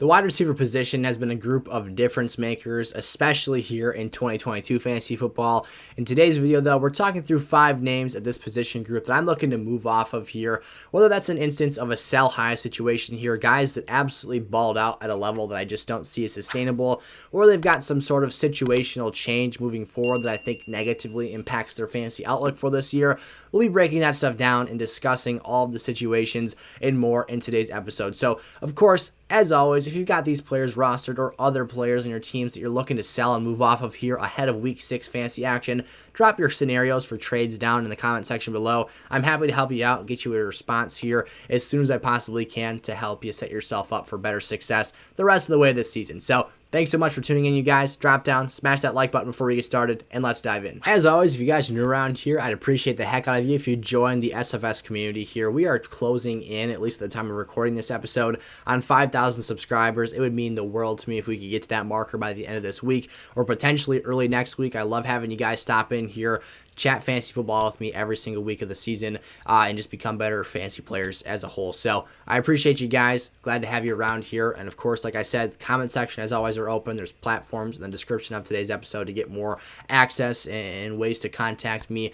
The wide receiver position has been a group of difference makers, especially here in 2022 fantasy football. In today's video, though, we're talking through 5 names at this position group that I'm looking to move off of here, whether that's an instance of a sell high situation here, guys that absolutely balled out at a level that I just don't see as sustainable, or they've got some sort of situational change moving forward that I think negatively impacts their fantasy outlook for this year. We'll be breaking that stuff down and discussing all of the situations and more in today's episode. So, of course, as always, if you've got these players rostered or other players in your teams that you're looking to sell and move off of here ahead of Week 6 fantasy action, drop your scenarios for trades down in the comment section below. I'm happy to help you out and get you a response here as soon as I possibly can to help you set yourself up for better success the rest of the way this season. So, thanks so much for tuning in, you guys. Drop down, smash that like button before we get started, and let's dive in. As always, if you guys are new around here, I'd appreciate the heck out of you if you join the SFS community here. We are closing in, at least at the time of recording this episode, on 5,000 subscribers. It would mean the world to me if we could get to that marker by the end of this week or potentially early next week. I love having you guys stop in here, chat fantasy football with me every single week of the season, and just become better fantasy players as a whole. So I appreciate you guys. Glad to have you around here. And of course, like I said, the comment section as always are open. There's platforms in the description of today's episode to get more access and ways to contact me.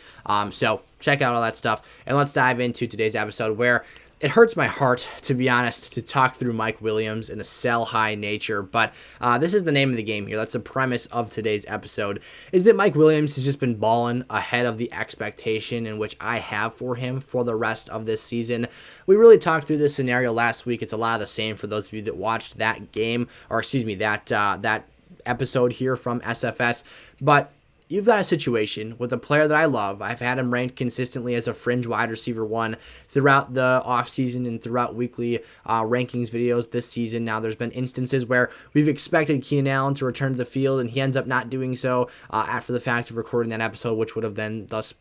So check out all that stuff. And let's dive into today's episode, where it hurts my heart, to be honest, to talk through Mike Williams in a sell-high nature, but this is the name of the game here. That's the premise of today's episode, is that Mike Williams has just been balling ahead of the expectation in which I have for him for the rest of this season. We really talked through this scenario last week. It's a lot of the same for those of you that watched that game, or excuse me, that episode here from SFS, but you've got a situation with a player that I love. I've had him ranked consistently as a fringe wide receiver 1 throughout the offseason and throughout weekly rankings videos this season. Now, there's been instances where we've expected Keenan Allen to return to the field, and he ends up not doing so after the fact of recording that episode, which would have then thus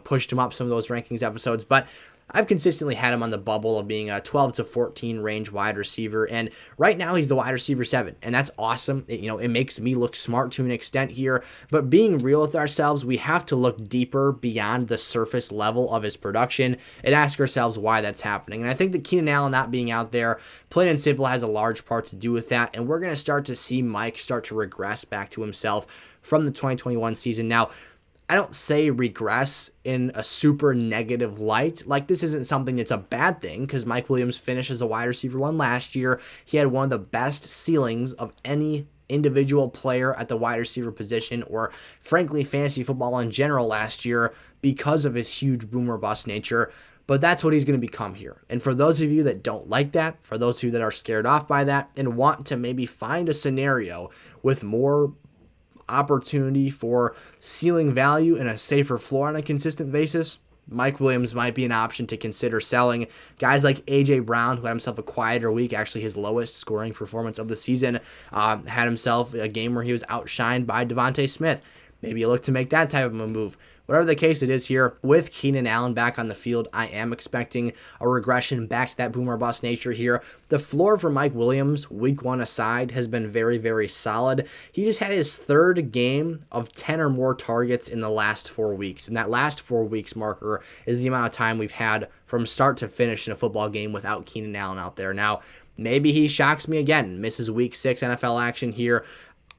pushed him up some of those rankings episodes. But I've consistently had him on the bubble of being a 12 to 14 range wide receiver, and right now he's the wide receiver 7, and that's awesome. It makes me look smart to an extent here, but being real with ourselves, we have to look deeper beyond the surface level of his production and ask ourselves why that's happening. And I think that Keenan Allen not being out there, plain and simple, has a large part to do with that, and we're going to start to see Mike start to regress back to himself from the 2021 season. Now, I don't say regress in a super negative light. Like, this isn't something that's a bad thing, because Mike Williams finished as a wide receiver 1 last year. He had one of the best ceilings of any individual player at the wide receiver position, or frankly, fantasy football in general last year, because of his huge boomer bust nature. But that's what he's going to become here. And for those of you that don't like that, for those of you that are scared off by that and want to maybe find a scenario with more opportunity for ceiling value and a safer floor on a consistent basis, Mike Williams might be an option to consider selling. Guys like A.J. Brown, who had himself a quieter week, actually his lowest scoring performance of the season, had himself a game where he was outshined by Devontae Smith. Maybe you look to make that type of a move. Whatever the case it is here, with Keenan Allen back on the field, I am expecting a regression back to that boomer bust nature here. The floor for Mike Williams, week 1 aside, has been very, very solid. He just had his 3rd game of 10 or more targets in the last 4 weeks. And that last 4 weeks marker is the amount of time we've had from start to finish in a football game without Keenan Allen out there. Now, maybe he shocks me again, misses week 6 NFL action here.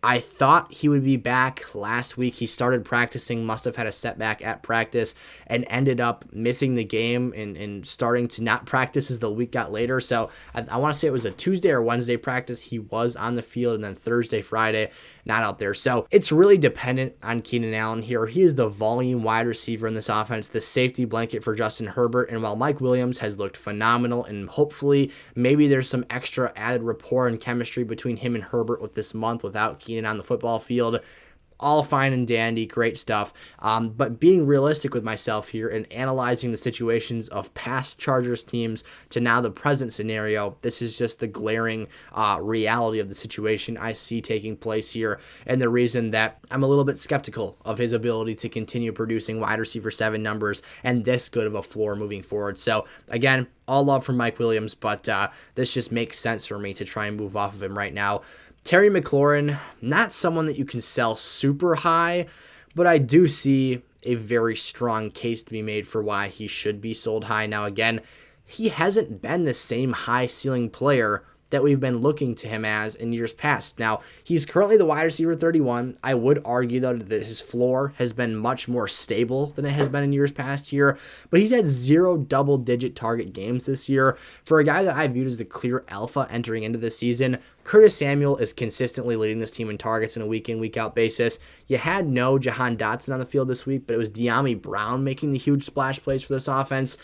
I thought he would be back last week. He started practicing, must have had a setback at practice, and ended up missing the game and starting to not practice as the week got later. So I want to say it was a Tuesday or Wednesday practice. He was on the field, and then Thursday, Friday, not out there. So it's really dependent on Keenan Allen here. He is the volume wide receiver in this offense, the safety blanket for Justin Herbert. And while Mike Williams has looked phenomenal, and hopefully maybe there's some extra added rapport and chemistry between him and Herbert with this month without Keenan on the football field, all fine and dandy, great stuff. But being realistic with myself here and analyzing the situations of past Chargers teams to now the present scenario, this is just the glaring reality of the situation I see taking place here, and the reason that I'm a little bit skeptical of his ability to continue producing wide receiver 7 numbers and this good of a floor moving forward. So again, all love for Mike Williams, but this just makes sense for me to try and move off of him right now. Terry McLaurin, not someone that you can sell super high, but I do see a very strong case to be made for why he should be sold high. Now, again, he hasn't been the same high ceiling player that we've been looking to him as in years past. Now, he's currently the wide receiver 31. I would argue, though, that his floor has been much more stable than it has been in years past here, but he's had 0 double-digit target games this year. For a guy that I viewed as the clear alpha entering into this season, Curtis Samuel is consistently leading this team in targets on a week-in, week-out basis. You had no Jahan Dotson on the field this week, but it was De'Ami Brown making the huge splash plays for this offense.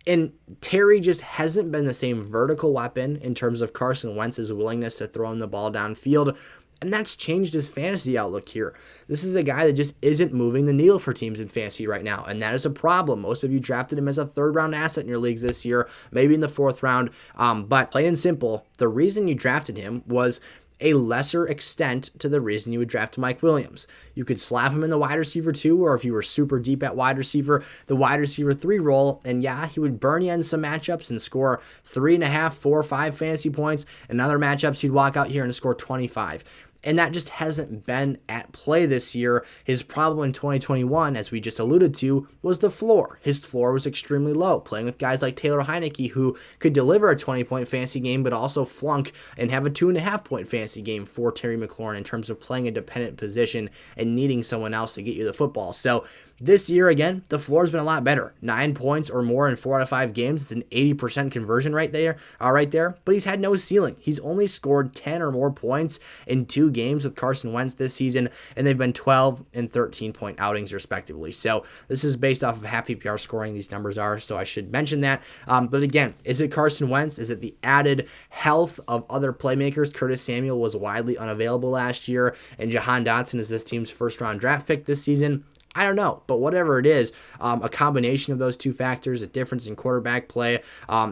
And Terry just hasn't been the same vertical weapon in terms of Carson Wentz's willingness to throw him the ball downfield. And that's changed his fantasy outlook here. This is a guy that just isn't moving the needle for teams in fantasy right now, and that is a problem. Most of you drafted him as a third-round asset in your leagues this year, maybe in the fourth round. But plain and simple, the reason you drafted him was a lesser extent to the reason you would draft Mike Williams. You could slap him in the wide receiver 2, or if you were super deep at wide receiver, the wide receiver 3 role, and yeah, he would burn you in some matchups and score 3.5, 4, 5 fantasy points. In other matchups, he'd walk out here and score 25. And that just hasn't been at play this year. His problem in 2021, as we just alluded to, was the floor. His floor was extremely low, playing with guys like Taylor Heineke, who could deliver a 20-point fantasy game, but also flunk and have a 2.5-point fantasy game for Terry McLaurin in terms of playing a dependent position and needing someone else to get you the football. So this year, again, the floor's been a lot better. 9 points or more in 4 out of 5 games. It's an 80% conversion right there. But he's had no ceiling. He's only scored 10 or more points in 2 games with Carson Wentz this season, and they've been 12 and 13-point outings respectively. So this is based off of half PPR scoring. These numbers are, so I should mention that. But again, is it Carson Wentz? Is it the added health of other playmakers? Curtis Samuel was widely unavailable last year, and Jahan Dotson is this team's first-round draft pick this season. I don't know, but whatever it is, a combination of those two factors, a difference in quarterback play,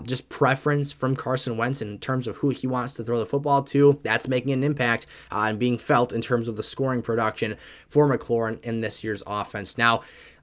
just preference from Carson Wentz in terms of who he wants to throw the football to, that's making an impact and being felt in terms of the scoring production for McLaurin in this year's offense. Now,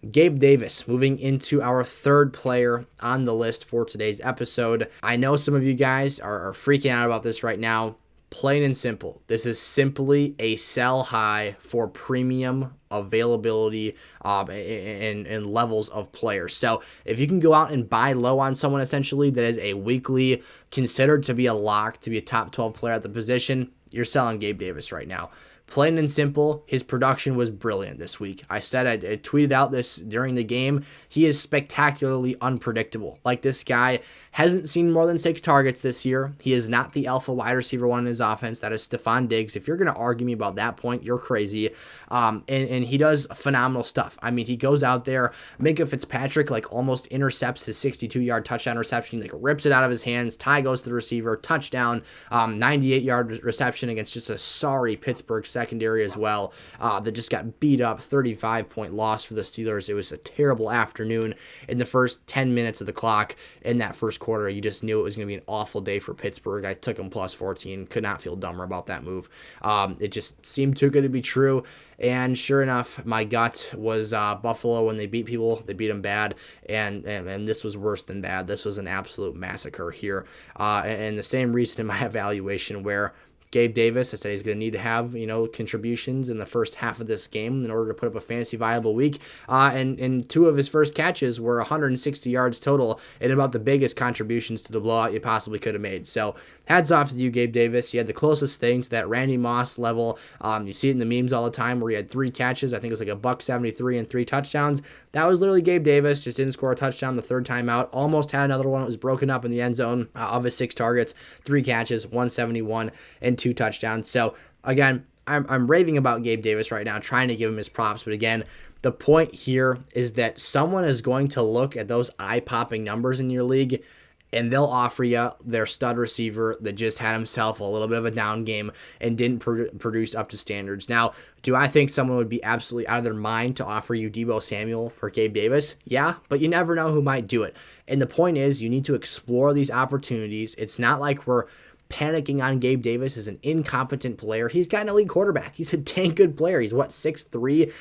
Gabe Davis, moving into our third player on the list for today's episode. I know some of you guys are freaking out about this right now. Plain and simple, this is simply a sell high for premium availability and levels of players. So if you can go out and buy low on someone essentially that is a weekly considered to be a lock, to be a top 12 player at the position, you're selling Gabe Davis right now. Plain and simple, his production was brilliant this week. I tweeted out this during the game. He is spectacularly unpredictable. Like, this guy hasn't seen more than 6 targets this year. He is not the alpha wide receiver 1 in his offense. That is Stephon Diggs. If you're going to argue me about that point, you're crazy. And he does phenomenal stuff. I mean, he goes out there. Minka Fitzpatrick, almost intercepts his 62-yard touchdown reception. Rips it out of his hands. Ty goes to the receiver. Touchdown. 98-yard reception against just a sorry Pittsburgh secondary as well, that just got beat up. 35-point loss for the Steelers. It was a terrible afternoon in the first 10 minutes of the clock in that first quarter. You just knew it was going to be an awful day for Pittsburgh. I took them plus 14. Could not feel dumber about that move. It just seemed too good to be true. And sure enough, my gut was Buffalo. When they beat people, they beat them bad. And this was worse than bad. This was an absolute massacre here. And the same reason in my evaluation where Gabe Davis, I said he's going to need to have, contributions in the first half of this game in order to put up a fantasy viable week. And 2 of his first catches were 160 yards total and about the biggest contributions to the blowout you possibly could have made. So hats off to you, Gabe Davis. You had the closest thing to that Randy Moss level. You see it in the memes all the time where he had 3 catches. I think it was $173 and 3 touchdowns. That was literally Gabe Davis. Just didn't score a touchdown the third time out. Almost had another one. It was broken up in the end zone of his 6 targets, 3 catches, 171 and 2 touchdowns. So again, I'm raving about Gabe Davis right now, trying to give him his props. But again, the point here is that someone is going to look at those eye-popping numbers in your league, and they'll offer you their stud receiver that just had himself a little bit of a down game and didn't produce up to standards. Now, do I think someone would be absolutely out of their mind to offer you Deebo Samuel for Gabe Davis? Yeah, but you never know who might do it. And the point is, you need to explore these opportunities. It's not like we're panicking on Gabe Davis as an incompetent player. He's got an elite quarterback. He's a dang good player. He's 6'3",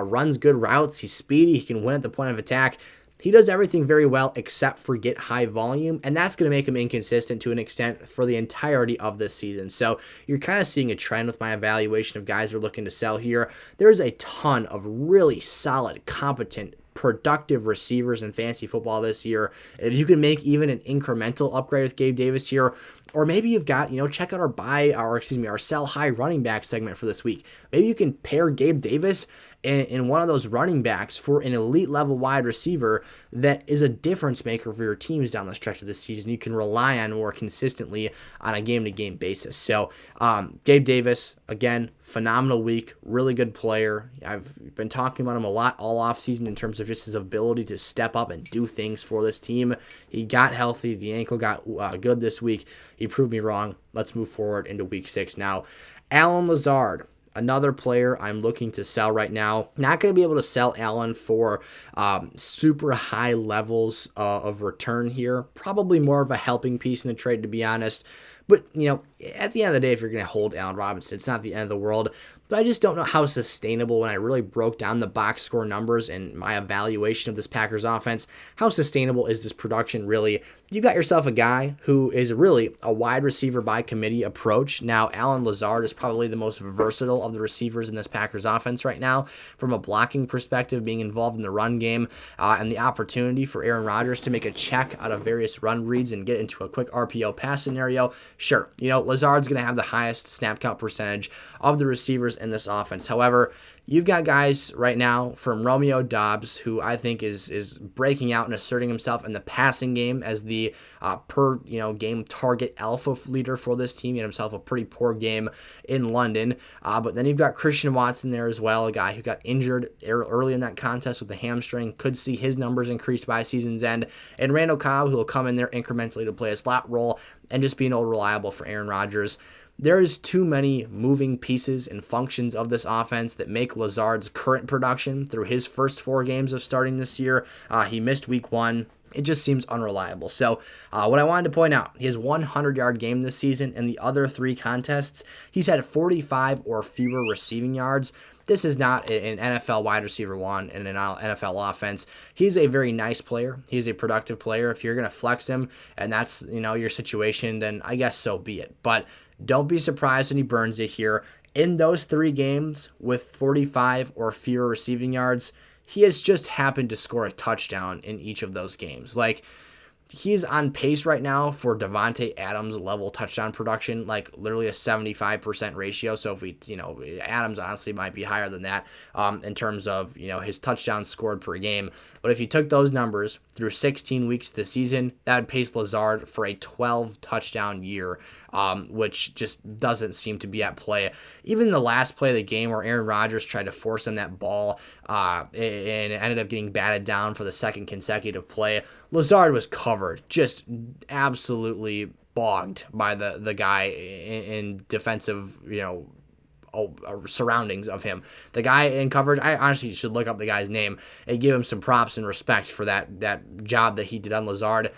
runs good routes. He's speedy. He can win at the point of attack. He does everything very well except for get high volume, and that's going to make him inconsistent to an extent for the entirety of this season. So you're kind of seeing a trend with my evaluation of guys who are looking to sell here. There's a ton of really solid, competent, productive receivers in fantasy football this year. If you can make even an incremental upgrade with Gabe Davis here, Or maybe you've got, check out our sell high running back segment for this week. Maybe you can pair Gabe Davis in one of those running backs for an elite level wide receiver that is a difference maker for your teams down the stretch of the season. You can rely on more consistently on a game-to-game basis. So Gabe Davis, again, phenomenal week, really good player. I've been talking about him a lot all offseason in terms of just his ability to step up and do things for this team. He got healthy. The ankle got good this week. He proved me wrong. Let's move forward into week 6 now. Allen Lazard, another player I'm looking to sell right now. Not going to be able to sell Allen for super high levels of return here. Probably more of a helping piece in the trade, to be honest. But, at the end of the day, if you're going to hold Allen Robinson, it's not the end of the world. But I just don't know how sustainable, when I really broke down the box score numbers and my evaluation of this Packers offense, how sustainable is this production really? You got yourself a guy who is really a wide receiver by committee approach. Now, Allen Lazard is probably the most versatile of the receivers in this Packers offense right now from a blocking perspective, being involved in the run game, and the opportunity for Aaron Rodgers to make a check out of various run reads and get into a quick RPO pass scenario. Sure, Lazard's going to have the highest snap count percentage of the receivers in this offense. However, you've got guys right now from Romeo Doubs, who I think is breaking out and asserting himself in the passing game as the per game target alpha leader for this team. He had himself a pretty poor game in London. But then you've got Christian Watson there as well, a guy who got injured early in that contest with the hamstring. Could see his numbers increase by season's end. And Randall Cobb, who will come in there incrementally to play a slot role and just be an old reliable for Aaron Rodgers. There is too many moving pieces and functions of this offense that make Lazard's current production through his first 4 games of starting this year. He missed week 1. It just seems unreliable. So what I wanted to point out, his 100-yard game this season and the other 3 contests, he's had 45 or fewer receiving yards. This is not an NFL wide receiver 1 in an NFL offense. He's a very nice player. He's a productive player. If you're going to flex him and that's your situation, then I guess so be it. But don't be surprised when he burns it here. In those 3 games with 45 or fewer receiving yards, he has just happened to score a touchdown in each of those games. He's on pace right now for Devontae Adams level touchdown production, literally a 75% ratio. So if we, Adams honestly might be higher than that in terms of, his touchdowns scored per game. But if you took those numbers through 16 weeks of the season, that would pace Lazard for a 12 touchdown year, which just doesn't seem to be at play. Even the last play of the game where Aaron Rodgers tried to force him that ball and it ended up getting batted down for the second consecutive play, Lazard was covered, just absolutely bogged by the guy in defensive, surroundings of him. The guy in coverage, I honestly should look up the guy's name and give him some props and respect for that job that he did on Lazard.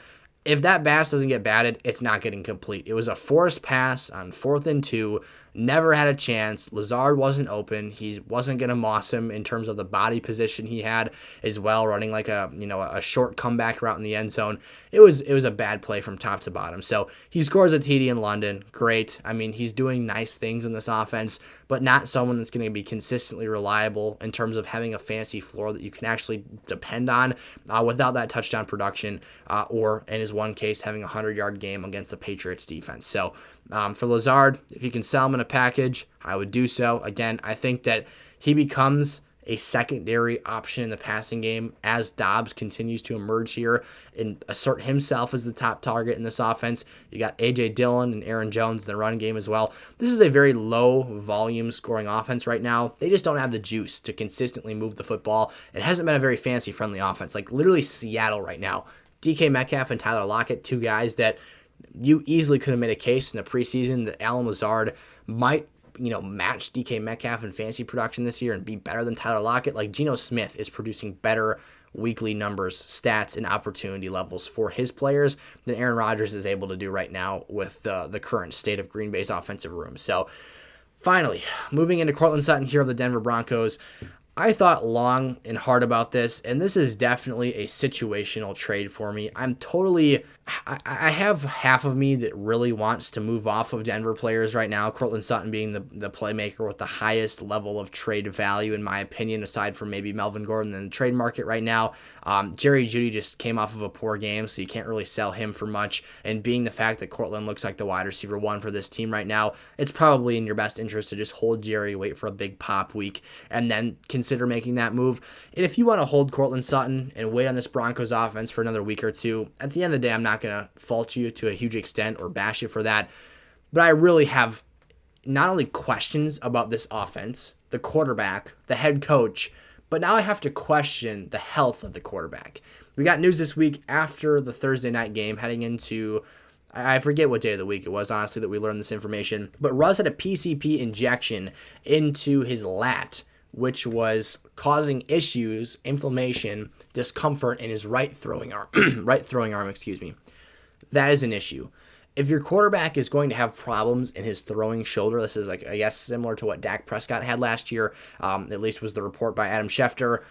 If that pass doesn't get batted, it's not getting complete. It was a forced pass on 4th and 2. Never had a chance. Lazard wasn't open. He wasn't going to moss him in terms of the body position he had as well, running like a short comeback route in the end zone. It was a bad play from top to bottom. So he scores a TD in London. Great. I mean, he's doing nice things in this offense, but not someone that's going to be consistently reliable in terms of having a fantasy floor that you can actually depend on without that touchdown production or, in his one case, having a 100-yard game against the Patriots defense. So for Lazard, if you can sell him in a package, I would do so. Again, I think that he becomes a secondary option in the passing game as Doubs continues to emerge here and assert himself as the top target in this offense. You got A.J. Dillon and Aaron Jones in the run game as well. This is a very low volume scoring offense right now. They just don't have the juice to consistently move the football. It hasn't been a very fancy friendly offense. Literally Seattle right now. DK Metcalf and Tyler Lockett, 2 guys that you easily could have made a case in the preseason that Allen Lazard might, match DK Metcalf in fantasy production this year and be better than Tyler Lockett. Geno Smith is producing better weekly numbers, stats, and opportunity levels for his players than Aaron Rodgers is able to do right now with the current state of Green Bay's offensive room. So, finally, moving into Courtland Sutton here of the Denver Broncos. I thought long and hard about this, and this is definitely a situational trade for me. I'm totally I have half of me that really wants to move off of Denver players right now, Courtland Sutton being the playmaker with the highest level of trade value, in my opinion, aside from maybe Melvin Gordon in the trade market right now. Jerry Jeudy just came off of a poor game, so you can't really sell him for much. And being the fact that Courtland looks like the wide receiver one for this team right now, it's probably in your best interest to just hold Jerry, wait for a big pop week, and then consider making that move. And if you want to hold Courtland Sutton and wait on this Broncos offense for another week or two, at the end of the day, I'm not going to fault you to a huge extent or bash you for that. But I really have not only questions about this offense, the quarterback, the head coach, but now I have to question the health of the quarterback. We got news this week after the Thursday night game heading into, I forget what day of the week it was, honestly, that we learned this information. But Russ had a PCP injection into his lat, which was causing issues, inflammation, discomfort in his right throwing arm. That is an issue. If your quarterback is going to have problems in his throwing shoulder, this is, like, I guess, similar to what Dak Prescott had last year, at least was the report by Adam Schefter.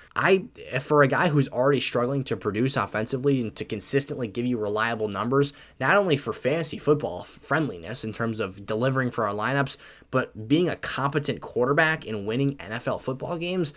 For a guy who's already struggling to produce offensively and to consistently give you reliable numbers, not only for fantasy football friendliness in terms of delivering for our lineups, but being a competent quarterback and winning NFL football games,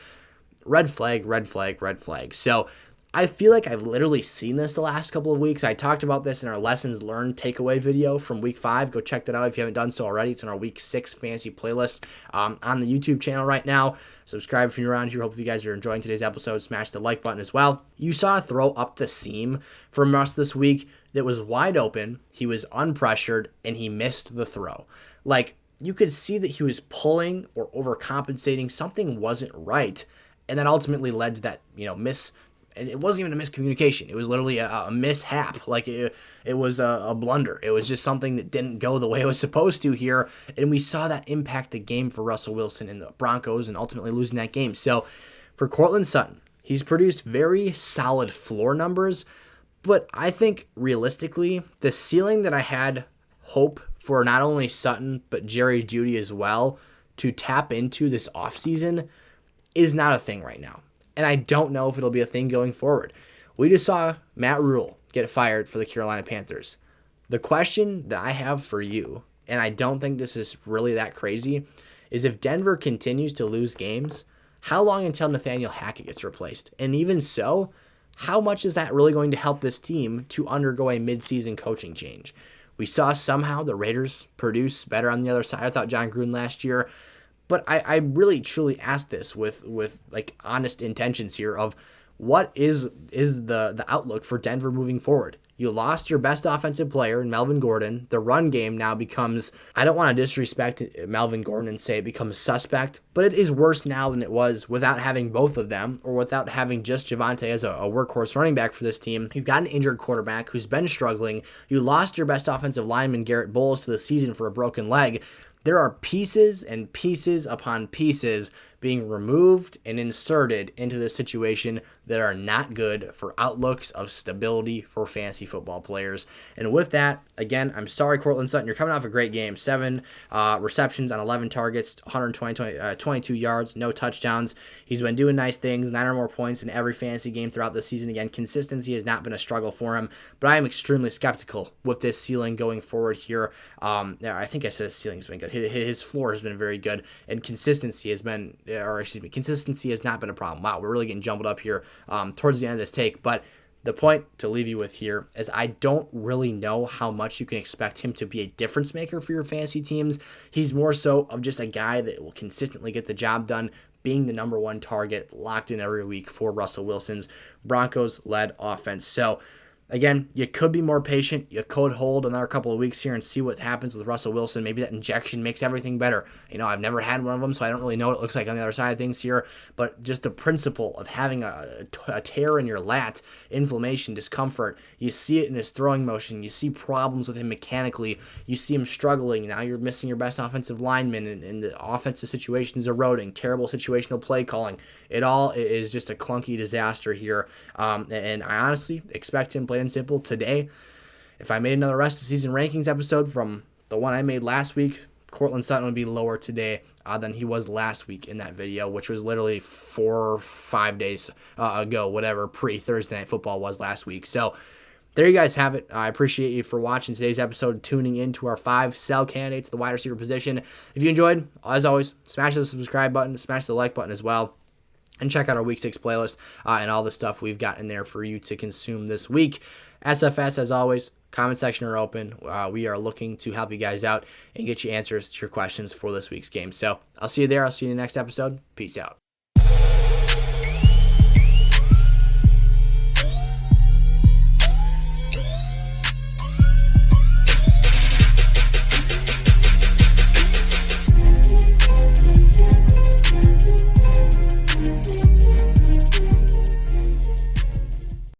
red flag, red flag, red flag. So I feel like I've literally seen this the last couple of weeks. I talked about this in our lessons learned takeaway video from week 5. Go check that out if you haven't done so already. It's in our week 6 fantasy playlist on the YouTube channel right now. Subscribe if you're around here. Hope you guys are enjoying today's episode. Smash the like button as well. You saw a throw up the seam from Russ this week that was wide open. He was unpressured and he missed the throw. Like, you could see that he was pulling or overcompensating. Something wasn't right. And that ultimately led to that, it wasn't even a miscommunication. It was literally a mishap. Like, it was a blunder. It was just something that didn't go the way it was supposed to here. And we saw that impact the game for Russell Wilson and the Broncos and ultimately losing that game. So for Courtland Sutton, he's produced very solid floor numbers. But I think realistically, the ceiling that I had hope for not only Sutton, but Jerry Jeudy as well to tap into this offseason is not a thing right now. And I don't know if it'll be a thing going forward. We just saw Matt Rule get fired for the Carolina Panthers. The question that I have for you, and I don't think this is really that crazy, is if Denver continues to lose games, how long until Nathaniel Hackett gets replaced? And even so, how much is that really going to help this team to undergo a midseason coaching change? We saw somehow the Raiders produce better on the other side. I thought John Gruden last year. But I really truly ask this with like honest intentions here of what is the outlook for Denver moving forward. You lost your best offensive player in Melvin Gordon. The run game now becomes, I don't want to disrespect Melvin Gordon and say it becomes suspect, but it is worse now than it was without having both of them or without having just Javonte as a workhorse running back for this team. You've got an injured quarterback who's been struggling. You lost your best offensive lineman, Garrett Bowles, to the season for a broken leg. There are pieces and pieces upon pieces being removed and inserted into this situation that are not good for outlooks of stability for fantasy football players. And with that, again, I'm sorry, Courtland Sutton, you're coming off a great game. 7 receptions on 11 targets, 22 yards, no touchdowns. He's been doing nice things, 9 or more points in every fantasy game throughout the season. Again, consistency has not been a struggle for him, but I am extremely skeptical with this ceiling going forward here. I think I said his ceiling's been good. His floor has been very good, and consistency has not been a problem. Wow, we're really getting jumbled up here towards the end of this take, but the point to leave you with here is I don't really know how much you can expect him to be a difference maker for your fantasy teams. He's more so of just a guy that will consistently get the job done, being the number one target locked in every week for Russell Wilson's Broncos-led offense. So again, you could be more patient. You could hold another couple of weeks here and see what happens with Russell Wilson. Maybe that injection makes everything better. I've never had one of them, so I don't really know what it looks like on the other side of things here. But just the principle of having a tear in your lat, inflammation, discomfort, you see it in his throwing motion. You see problems with him mechanically. You see him struggling. Now you're missing your best offensive lineman, and the offensive situation is eroding. Terrible situational play calling. It all is just a clunky disaster here. And I honestly expect him, plain and simple, today, if I made another rest of season rankings episode from the one I made last week, Courtland Sutton would be lower today than he was last week in that video, which was literally 4 or 5 days ago, whatever pre-Thursday Night Football was last week. So there you guys have it. I appreciate you for watching today's episode, tuning in to our 5 sell candidates at the wide receiver position. If you enjoyed, as always, smash the subscribe button, smash the like button as well. And check out our Week 6 playlist and all the stuff we've got in there for you to consume this week. SFS, as always, comment section are open. We are looking to help you guys out and get you answers to your questions for this week's game. So I'll see you there. I'll see you in the next episode. Peace out.